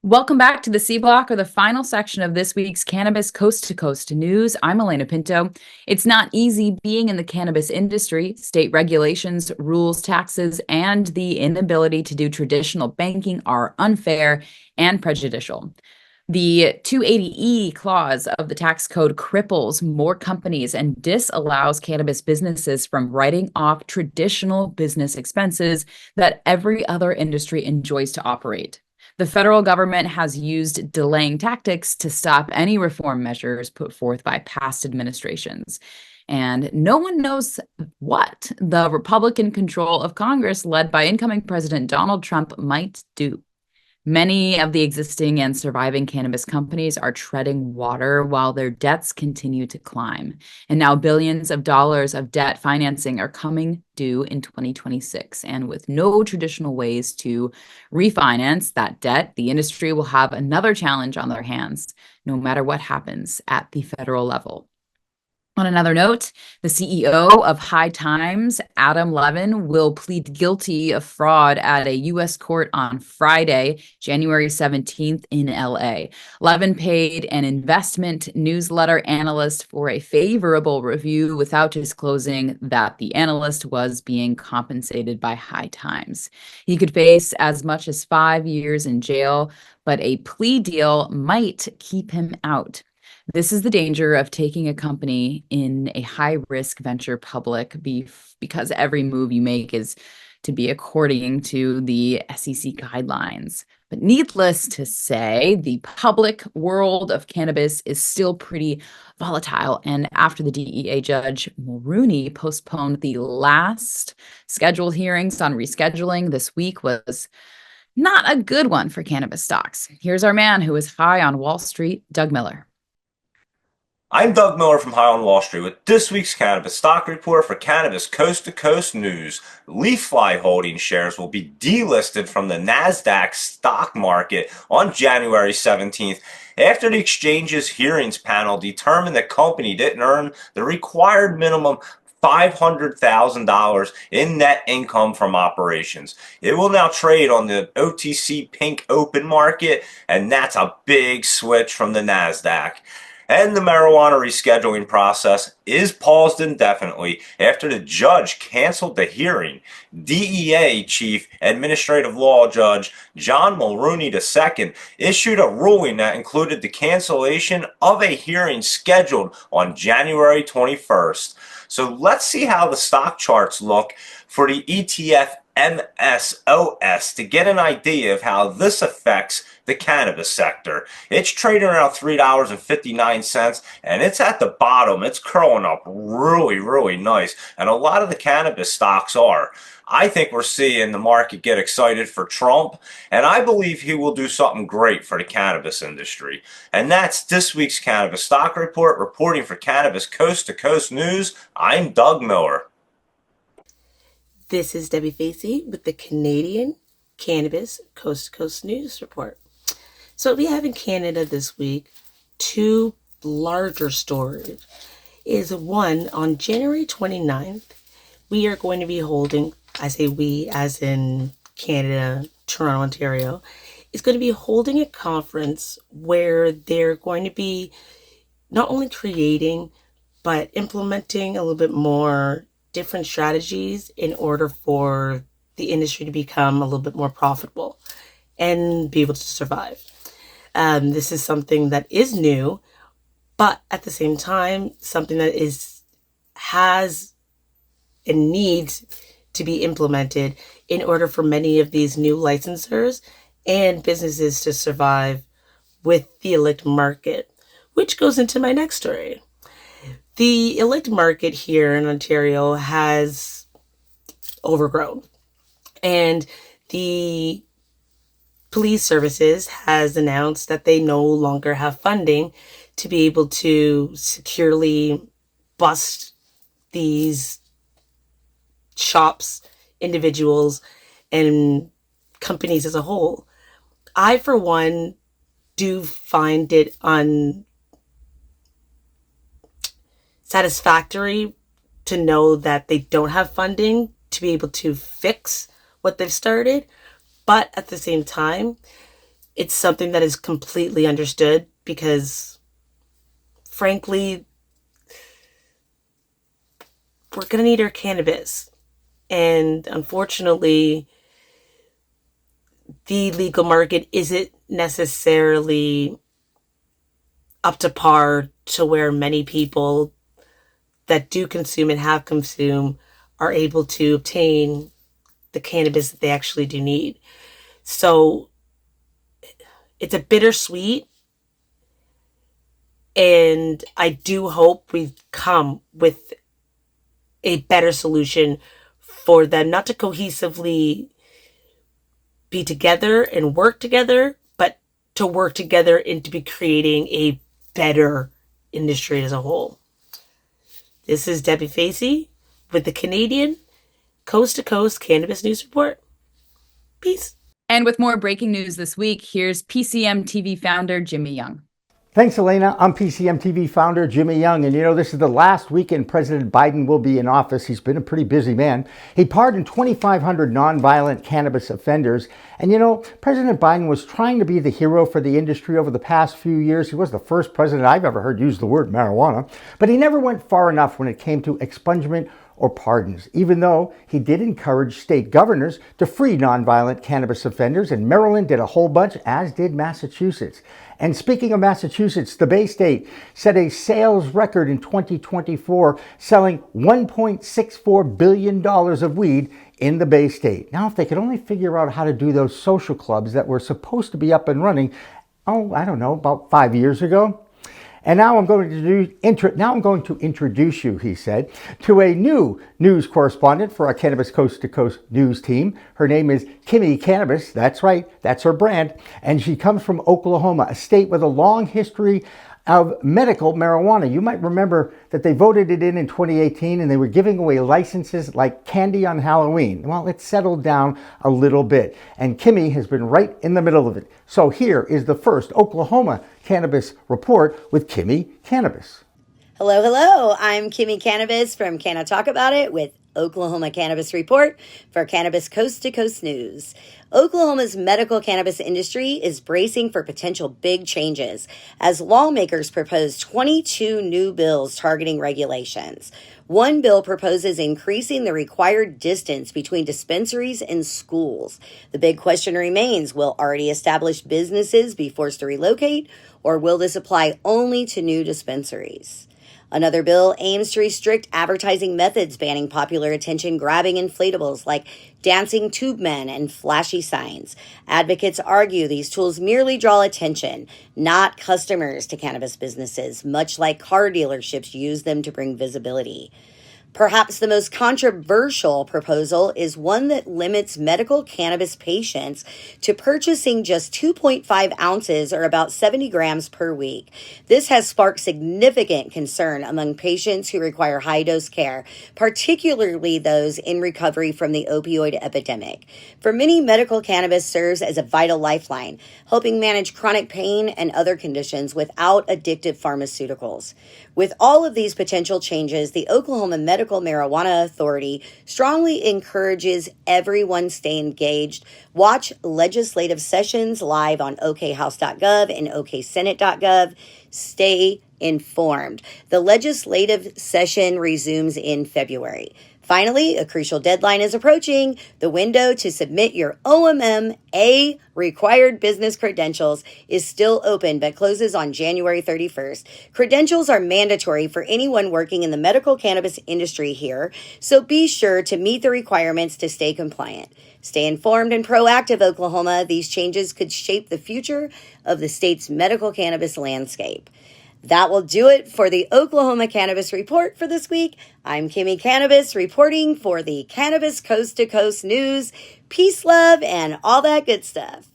Welcome back to the C Block, or the final section of this week's Cannabis Coast to Coast News. I'm Alaina Pinto. It's not easy being in the cannabis industry. State regulations, rules, taxes, and the inability to do traditional banking are unfair and prejudicial. The 280E clause of the tax code cripples more companies and disallows cannabis businesses from writing off traditional business expenses that every other industry enjoys to operate. The federal government has used delaying tactics to stop any reform measures put forth by past administrations. And no one knows what the Republican control of Congress, led by incoming President Donald Trump, might do. Many of the existing and surviving cannabis companies are treading water while their debts continue to climb. And now billions of dollars of debt financing are coming due in 2026. And with no traditional ways to refinance that debt, the industry will have another challenge on their hands, no matter what happens at the federal level. On another note, the CEO of High Times, Levin, will plead guilty of fraud at a U.S. court on Friday, January 17th in L.A. Levin paid an investment newsletter analyst for a favorable review without disclosing that the analyst was being compensated by High Times. He could face as much as 5 years in jail, but a plea deal might keep him out. This is the danger of taking a company in a high-risk venture public because every move you make is to be according to the SEC guidelines. But needless to say, the public world of cannabis is still pretty volatile. And after the DEA judge Mulrooney postponed the last scheduled hearings on rescheduling, this week was not a good one for cannabis stocks. Here's our man who is high on Wall Street, Doug Miller. I'm Doug Miller from High on Wall Street with this week's Cannabis Stock Report for Cannabis Coast to Coast News. LeafFly Holdings shares will be delisted from the NASDAQ stock market on January 17th after the exchange's hearings panel determined the company didn't earn the required minimum $500,000 in net income from operations. It will now trade on the OTC Pink Open Market, and that's a big switch from the NASDAQ. And the marijuana rescheduling process is paused indefinitely after the judge canceled the hearing. DEA Chief Administrative Law Judge John Mulrooney II issued a ruling that included the cancellation of a hearing scheduled on January 21st. So let's see how the stock charts look for the ETF MSOS to get an idea of how this affects the cannabis sector. It's trading around $3.59 and it's at the bottom. It's curling up really nice, and a lot of the cannabis stocks are. I think we're seeing the market get excited for Trump, and I believe he will do something great for the cannabis industry. And that's this week's Cannabis Stock Report. Reporting for Cannabis Coast to Coast News, I'm Doug Miller. This is Debi Facey with the Canadian Cannabis Coast to Coast News Report. So we have in Canada this week two larger stories. Is one, on January 29th, we are going to be holding, I say we as in Canada, Toronto, Ontario, is going to be holding a conference where they're going to be not only creating, but implementing a little bit more different strategies in order for the industry to become a little bit more profitable and be able to survive. This is something that is new, but at the same time, something that has and needs to be implemented in order for many of these new licensors and businesses to survive with the illicit market, which goes into my next story. The illicit market here in Ontario has overgrown, and the police services has announced that they no longer have funding to be able to securely bust these shops, individuals, and companies as a whole. I, for one, do find it unsatisfactory to know that they don't have funding to be able to fix what they've started. But at the same time, it's something that is completely understood because, frankly, we're going to need our cannabis. And unfortunately, the legal market isn't necessarily up to par to where many people that do consume and have consumed are able to obtain the cannabis that they actually do need. So it's a bittersweet, and I do hope we come with a better solution for them, not to cohesively be together and work together, but to work together and to be creating a better industry as a whole. This is Debi Facey with the Canadian Coast to Coast Cannabis News Report. Peace. And with more breaking news this week, here's PCM TV founder Jimmy Young. Thanks, Alaina. I'm PCM TV founder Jimmy Young, and this is the last weekend President Biden will be in office. He's been a pretty busy man. He pardoned 2,500 nonviolent cannabis offenders, and President Biden was trying to be the hero for the industry over the past few years. He was the first president I've ever heard use the word marijuana, but he never went far enough when it came to expungement or pardons, even though he did encourage state governors to free nonviolent cannabis offenders, and Maryland did a whole bunch, as did Massachusetts. And speaking of Massachusetts, the Bay State set a sales record in 2024, selling $1.64 billion of weed in the Bay State. Now, if they could only figure out how to do those social clubs that were supposed to be up and running, about 5 years ago. And now I'm going to introduce you, he said, to a new news correspondent for our Cannabis Coast to Coast news team. Her name is Kimmie Cannabis. That's right, that's her brand. And she comes from Oklahoma, a state with a long history of medical marijuana. You might remember that they voted it in 2018, and they were giving away licenses like candy on Halloween. Well, it's settled down a little bit, and Kimmie has been right in the middle of it. So here is the first Oklahoma Cannabis Report with Kimmie Cannabis. Hello. I'm Kimmie Cannabis from Can I Talk About It with Oklahoma Cannabis Report for Cannabis Coast to Coast News. Oklahoma's medical cannabis industry is bracing for potential big changes as lawmakers propose 22 new bills targeting regulations. One bill proposes increasing the required distance between dispensaries and schools. The big question remains, will already established businesses be forced to relocate, or will this apply only to new dispensaries? Another bill aims to restrict advertising methods, banning popular attention-grabbing inflatables like dancing tube men and flashy signs. Advocates argue these tools merely draw attention, not customers, to cannabis businesses, much like car dealerships use them to bring visibility. Perhaps the most controversial proposal is one that limits medical cannabis patients to purchasing just 2.5 ounces or about 70 grams per week. This has sparked significant concern among patients who require high-dose care, particularly those in recovery from the opioid epidemic. For many, medical cannabis serves as a vital lifeline, helping manage chronic pain and other conditions without addictive pharmaceuticals. With all of these potential changes, the Oklahoma Medical Marijuana Authority strongly encourages everyone stay engaged. Watch legislative sessions live on okhouse.gov and oksenate.gov. Stay informed. The legislative session resumes in February. Finally, a crucial deadline is approaching. The window to submit your OMMA required business credentials is still open, but closes on January 31st. Credentials are mandatory for anyone working in the medical cannabis industry here, so be sure to meet the requirements to stay compliant. Stay informed and proactive, Oklahoma. These changes could shape the future of the state's medical cannabis landscape. That will do it for the Oklahoma Cannabis Report for this week. I'm Kimmie Cannabis reporting for the Cannabis Coast to Coast News. Peace, love, and all that good stuff.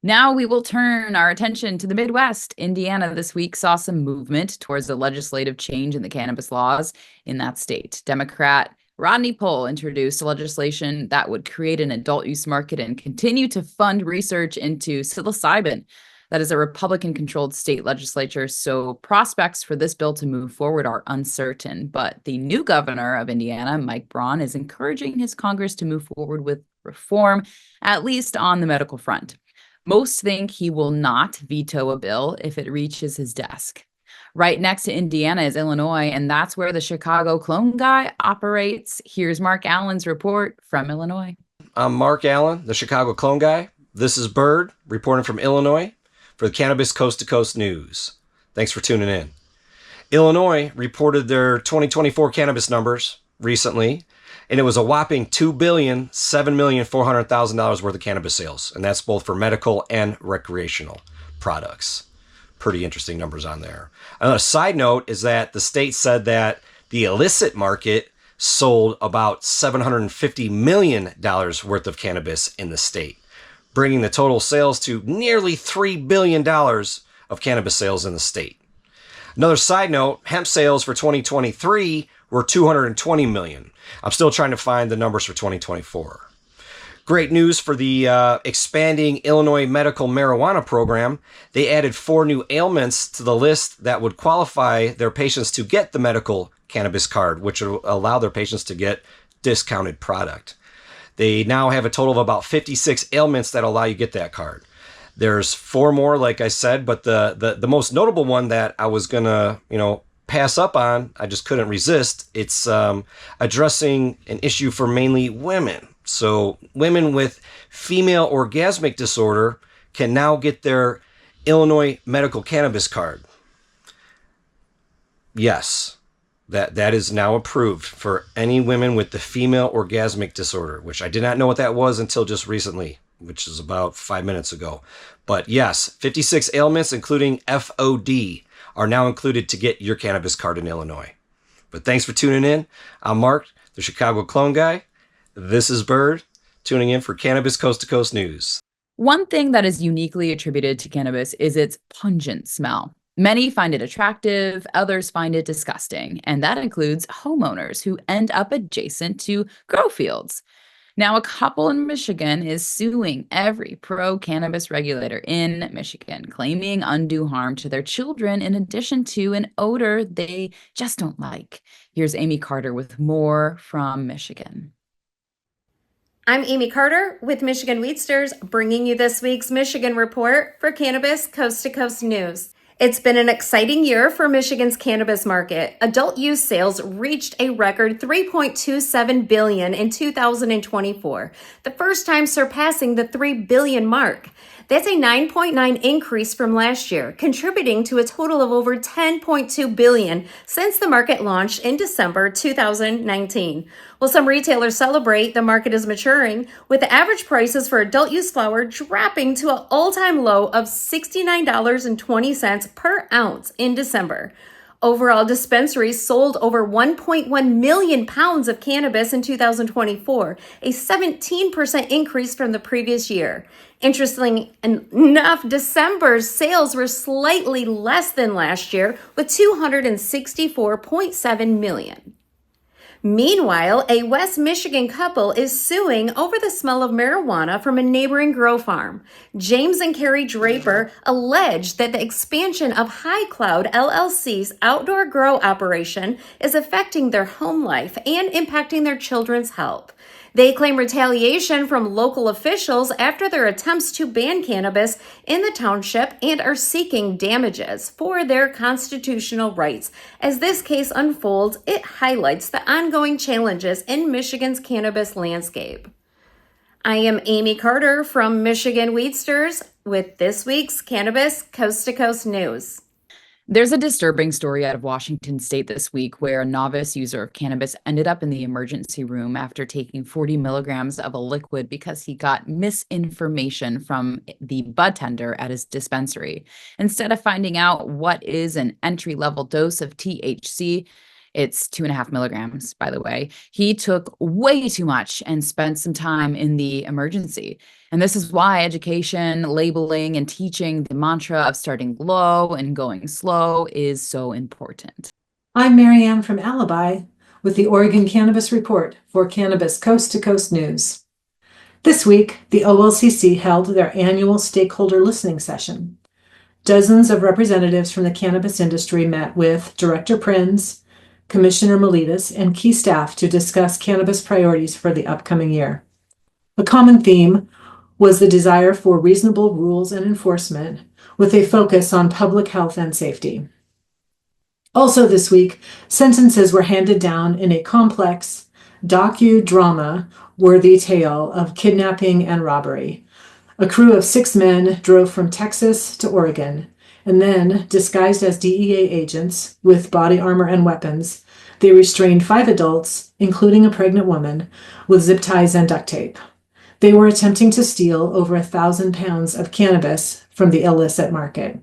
Now we will turn our attention to the Midwest. Indiana this week saw some movement towards a legislative change in the cannabis laws in that state. Democrat Rodney Pohl introduced legislation that would create an adult use market and continue to fund research into psilocybin. That is a Republican-controlled state legislature, so prospects for this bill to move forward are uncertain. But the new governor of Indiana, Mike Braun, is encouraging his Congress to move forward with reform, at least on the medical front. Most think he will not veto a bill if it reaches his desk. Right next to Indiana is Illinois, and that's where the Chicago clone guy operates. Here's Mark Allen's report from Illinois. I'm Mark Allen, the Chicago clone guy. This is Bird, reporting from Illinois for the Cannabis Coast to Coast News. Thanks for tuning in. Illinois reported their 2024 cannabis numbers recently, and it was a whopping $2,007,400,000 worth of cannabis sales, and that's both for medical and recreational products. Pretty interesting numbers on there. Another side note is that the state said that the illicit market sold about $750 million worth of cannabis in the state, bringing the total sales to nearly $3 billion of cannabis sales in the state. Another side note, hemp sales for 2023 were $220 million. I'm still trying to find the numbers for 2024. Great news for the expanding Illinois medical marijuana program. They added 4 new ailments to the list that would qualify their patients to get the medical cannabis card, which will allow their patients to get discounted product. They now have a total of about 56 ailments that allow you to get that card. There's 4 more, like I said, but the most notable one that I was gonna, pass up on, I just couldn't resist. It's addressing an issue for mainly women. So women with female orgasmic disorder can now get their Illinois medical cannabis card. Yes, that is now approved for any women with the female orgasmic disorder, which I did not know what that was until just recently, which is about 5 minutes ago. But yes, 56 ailments, including FOD, are now included to get your cannabis card in Illinois. But thanks for tuning in. I'm Mark, the Chicago clone guy. This is Bird, tuning in for Cannabis Coast to Coast News. One thing that is uniquely attributed to cannabis is its pungent smell. Many find it attractive, others find it disgusting, and that includes homeowners who end up adjacent to grow fields. Now, a couple in Michigan is suing every pro-cannabis regulator in Michigan, claiming undue harm to their children in addition to an odor they just don't like. Here's Amie Carter with more from Michigan. I'm Amie Carter with Michigan Weedsters, bringing you this week's Michigan report for Cannabis Coast to Coast News. It's been an exciting year for Michigan's cannabis market. Adult use sales reached a record $3.27 billion in 2024, the first time surpassing the $3 billion mark. That's a 9.9% increase from last year, contributing to a total of over $10.2 billion since the market launched in December 2019. While some retailers celebrate the market is maturing, with the average prices for adult use flower dropping to an all-time low of $69.20 per ounce in December. Overall, dispensaries sold over 1.1 million pounds of cannabis in 2024, a 17% increase from the previous year. Interestingly enough, December's sales were slightly less than last year, with $264.7 million. Meanwhile, a West Michigan couple is suing over the smell of marijuana from a neighboring grow farm. James and Carrie Draper allege that the expansion of High Cloud LLC's outdoor grow operation is affecting their home life and impacting their children's health. They claim retaliation from local officials after their attempts to ban cannabis in the township and are seeking damages for their constitutional rights. As this case unfolds, it highlights the ongoing challenges in Michigan's cannabis landscape. I am Amie Carter from Michigan Weedsters with this week's Cannabis Coast to Coast News. There's a disturbing story out of Washington state this week where a novice user of cannabis ended up in the emergency room after taking 40 milligrams of a liquid because he got misinformation from the bud tender at his dispensary. Instead of finding out what is an entry-level dose of THC, it's 2.5 milligrams, by the way, he took way too much and spent some time in the emergency. And this is why education, labeling, and teaching the mantra of starting low and going slow is so important. I'm Marianne from Alibi with the Oregon Cannabis Report for Cannabis Coast to Coast News. This week, the OLCC held their annual stakeholder listening session. Dozens of representatives from the cannabis industry met with Director Prins, Commissioner Miletus, and key staff to discuss cannabis priorities for the upcoming year. A common theme was the desire for reasonable rules and enforcement with a focus on public health and safety. Also this week, sentences were handed down in a complex docudrama-worthy tale of kidnapping and robbery. A crew of 6 men drove from Texas to Oregon, and then, disguised as DEA agents with body armor and weapons, they restrained 5 adults, including a pregnant woman, with zip ties and duct tape. They were attempting to steal over 1,000 pounds of cannabis from the illicit market.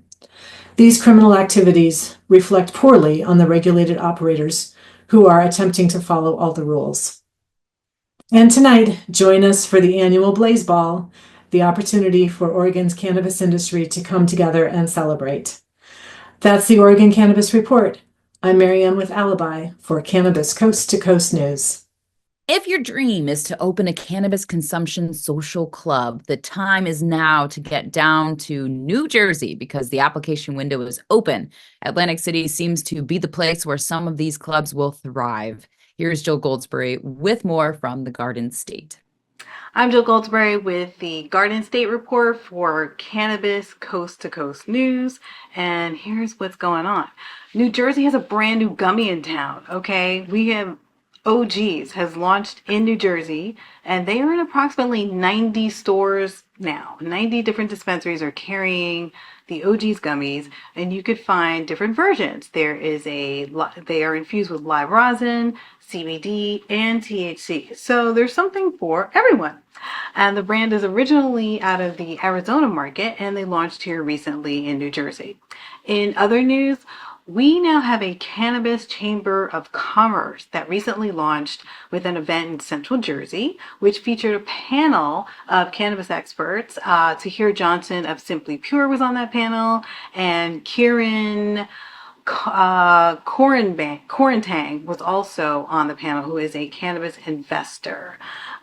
These criminal activities reflect poorly on the regulated operators who are attempting to follow all the rules. And tonight, join us for the annual Blaze Ball, the opportunity for Oregon's cannabis industry to come together and celebrate. That's the Oregon Cannabis Report. I'm Marianne with Alibi for Cannabis Coast to Coast News. If your dream is to open a cannabis consumption social club, the time is now to get down to New Jersey because the application window is open. Atlantic City seems to be the place where some of these clubs will thrive. Here's Jill Goldsberry with more from the Garden State. I'm Jill Goldsberry with the Garden State Report for Cannabis Coast to Coast News, and here's what's going on. New Jersey has a brand new gummy in town, okay? We have OGs has launched in New Jersey, and they are in approximately 90 stores now. 90 different dispensaries are carrying the OG's gummies, and you could find different versions. They are infused with live rosin, CBD, and THC. So there's something for everyone. And the brand is originally out of the Arizona market, and they launched here recently in New Jersey. In other news, we now have a Cannabis Chamber of Commerce that recently launched with an event in Central Jersey, which featured a panel of cannabis experts. Tahir Johnson of Simply Pure was on that panel, and Kieran Corentang was also on the panel, who is a cannabis investor.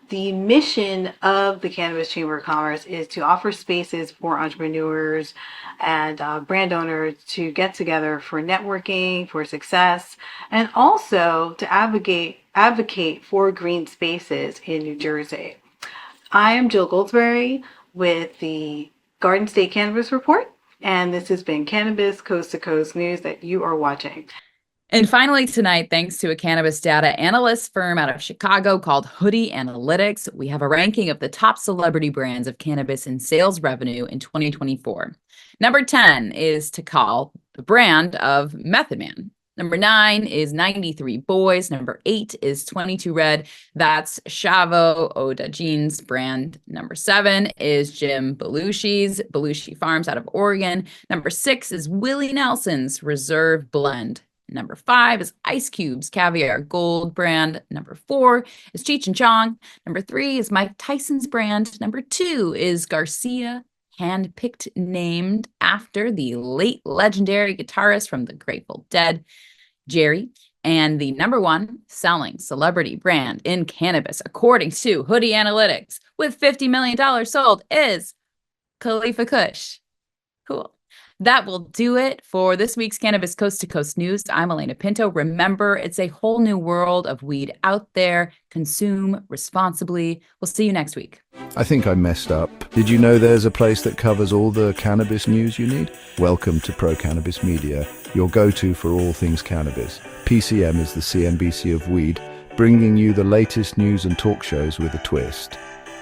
The mission of the Cannabis Chamber of Commerce is to offer spaces for entrepreneurs and brand owners to get together for networking, for success, and also to advocate for green spaces in New Jersey. I am Jill Goldsberry with the Garden State Cannabis Report, and this has been Cannabis Coast to Coast News that you are watching. And finally tonight, thanks to a cannabis data analyst firm out of Chicago called Hoodie Analytics, we have a ranking of the top celebrity brands of cannabis in sales revenue in 2024. Number 10 is Tikal, the brand of Method Man. Number 9 is 93 Boys. Number 8 is 22 Red. That's Chavo Oda Jeans brand. Number 7 is Jim Belushi's Belushi Farms out of Oregon. Number 6 is Willie Nelson's Reserve Blend. Number 5 is Ice Cube's Caviar Gold brand. Number 4 is Cheech and Chong. Number 3 is Mike Tyson's brand. Number 2 is Garcia, handpicked, named after the late legendary guitarist from the Grateful Dead, Jerry. And the number 1 selling celebrity brand in cannabis, according to Hoodie Analytics, with $50 million sold, is Kahlifa Kush. Cool. That will do it for this week's Cannabis Coast to Coast News. I'm Alaina Pinto. Remember, it's a whole new world of weed out there. Consume responsibly. We'll see you next week. I think I messed up. Did you know there's a place that covers all the cannabis news you need? Welcome to Pro Cannabis Media, your go-to for all things cannabis. PCM is the CNBC of weed, bringing you the latest news and talk shows with a twist.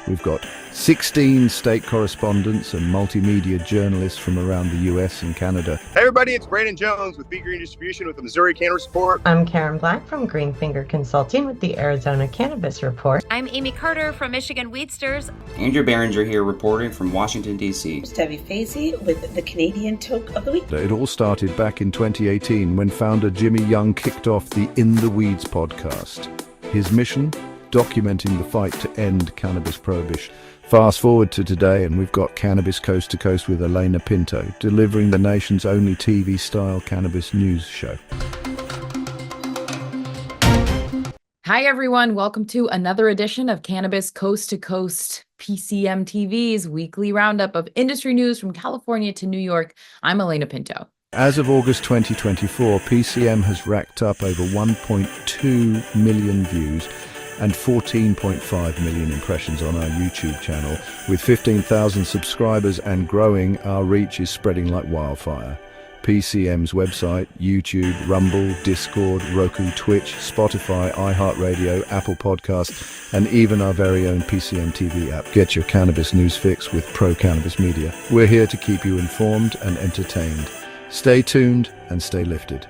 We've got 16 state correspondents and multimedia journalists from around the US and Canada. Hey everybody, it's Brandon Jones with Be Green Distribution with the Missouri Cannabis Report. I'm Karen Black from Greenfinger Consulting with the Arizona Cannabis Report. I'm Amie Carter from Michigan Weedsters. Andrew Behringer here reporting from Washington, D.C. It's Debi Facey with the Canadian Toke of the Week. It all started back in 2018 when founder Jimmy Young kicked off the In the Weeds podcast. His mission? Documenting the fight to end cannabis prohibition. Fast forward to today and we've got Cannabis Coast to Coast with Alaina Pinto, delivering the nation's only TV-style cannabis news show. Hi, everyone. Welcome to another edition of Cannabis Coast to Coast, PCM TV's weekly roundup of industry news from California to New York. I'm Alaina Pinto. As of August 2024, PCM has racked up over 1.2 million views and 14.5 million impressions on our YouTube channel. With 15,000 subscribers and growing, our reach is spreading like wildfire. PCM's website, YouTube, Rumble, Discord, Roku, Twitch, Spotify, iHeartRadio, Apple Podcasts, and even our very own PCM TV app. Get your cannabis news fix with Pro Cannabis Media. We're here to keep you informed and entertained. Stay tuned and stay lifted.